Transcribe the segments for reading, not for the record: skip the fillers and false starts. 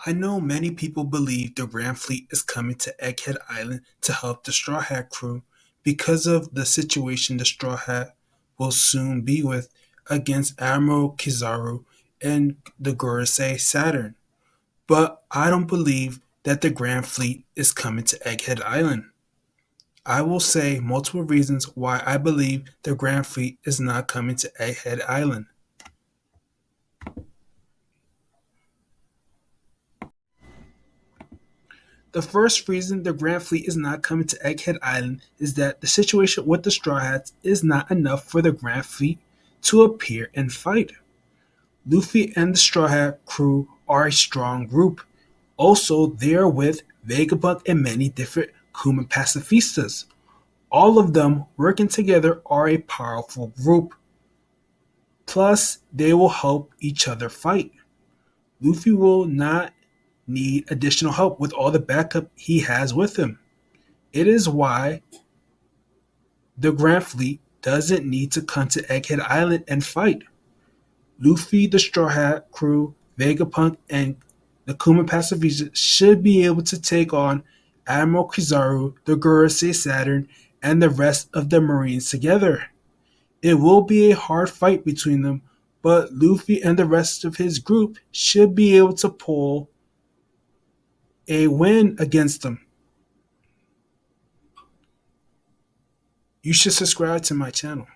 I know many people believe the Grand Fleet is coming to Egghead Island to help the Straw Hat crew because of the situation the Straw Hat will soon be with against Admiral Kizaru and the Gurusei Saturn. But I don't believe that the Grand Fleet is coming to Egghead Island. I will say multiple reasons why I believe the Grand Fleet is not coming to Egghead Island. The first reason the Grand Fleet is not coming to Egghead Island is that the situation with the Straw Hats is not enough for the Grand Fleet to appear and fight. Luffy and the Straw Hat crew are a strong group. Also, they are with Vegapunk and many different Kuma pacifistas. All of them working together are a powerful group. Plus, they will help each other fight. Luffy will not need additional help with all the backup he has with him. It is why the Grand Fleet doesn't need to come to Egghead Island and fight. Luffy, the Straw Hat crew, Vegapunk, and the Kuma Pacifista should be able to take on Admiral Kizaru, the Gurusei Saturn, and the rest of the Marines together. It will be a hard fight between them, but Luffy and the rest of his group should be able to pull a win against them. You should subscribe to my channel.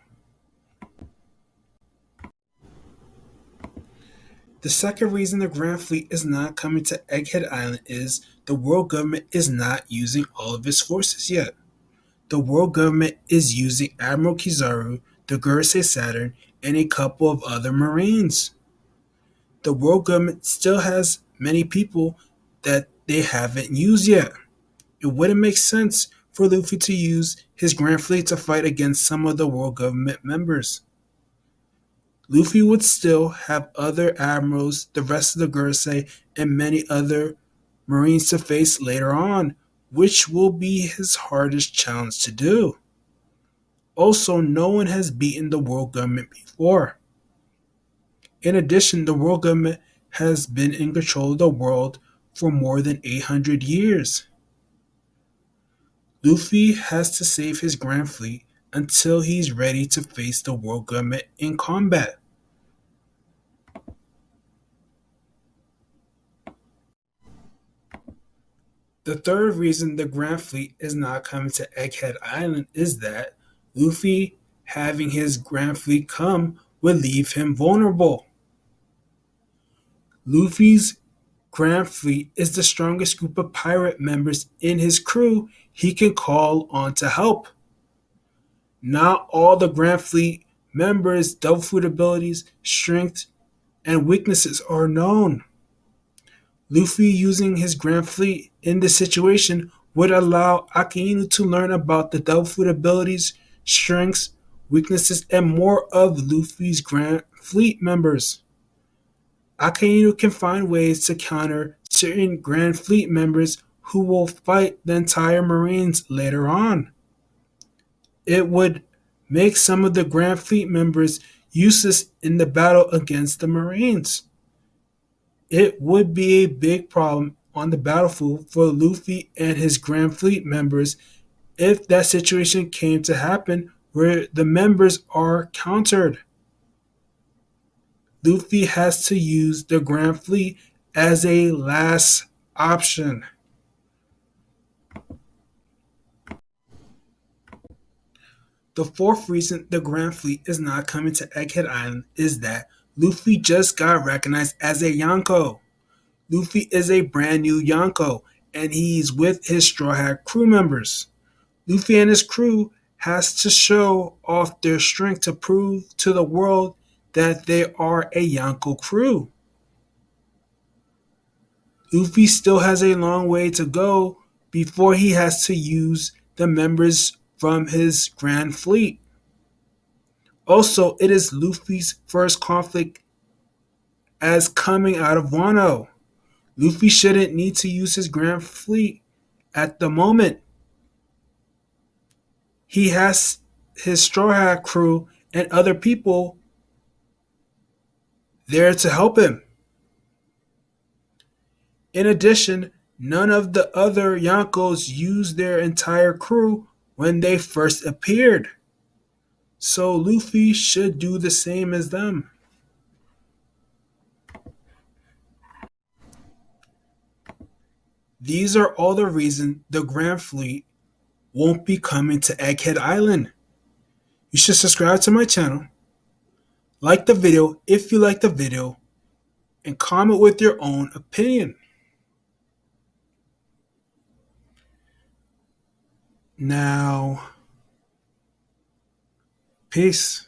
The second reason the Grand Fleet is not coming to Egghead Island is the world government is not using all of its forces yet. The world government is using Admiral Kizaru, the Gurusei Saturn, and a couple of other Marines. The world government still has many people that they haven't used yet. It wouldn't make sense for Luffy to use his Grand Fleet to fight against some of the world government members. Luffy would still have other admirals, the rest of the Gurusei, and many other Marines to face later on, which will be his hardest challenge to do. Also, no one has beaten the world government before. In addition, the world government has been in control of the world for more than 800 years. Luffy has to save his Grand Fleet until he's ready to face the world government in combat. The third reason the Grand Fleet is not coming to Egghead Island is that Luffy having his Grand Fleet come would leave him vulnerable. Luffy's Grand Fleet is the strongest group of pirate members in his crew he can call on to help. Not all the Grand Fleet members' double food abilities, strength, and weaknesses are known. Luffy using his Grand Fleet in this situation would allow Akainu to learn about the double food abilities, strengths, weaknesses, and more of Luffy's Grand Fleet members. Akainu can find ways to counter certain Grand Fleet members who will fight the entire Marines later on. It would make some of the Grand Fleet members useless in the battle against the Marines. It would be a big problem on the battlefield for Luffy and his Grand Fleet members if that situation came to happen where the members are countered. Luffy has to use the Grand Fleet as a last option. The fourth reason the Grand Fleet is not coming to Egghead Island is that Luffy just got recognized as a Yonko. Luffy is a brand new Yonko, and he's with his Straw Hat crew members. Luffy and his crew has to show off their strength to prove to the world that they are a Yonko crew. Luffy still has a long way to go before he has to use the members from his Grand Fleet. Also, it is Luffy's first conflict as coming out of Wano. Luffy shouldn't need to use his Grand Fleet at the moment. He has his Straw Hat crew and other people there to help him. In addition, none of the other Yonkos used their entire crew when they first appeared, so Luffy should do the same as them. These are all the reasons the Grand Fleet won't be coming to Egghead Island. You should subscribe to my channel, like the video if you like the video, and comment with your own opinion. Now, peace.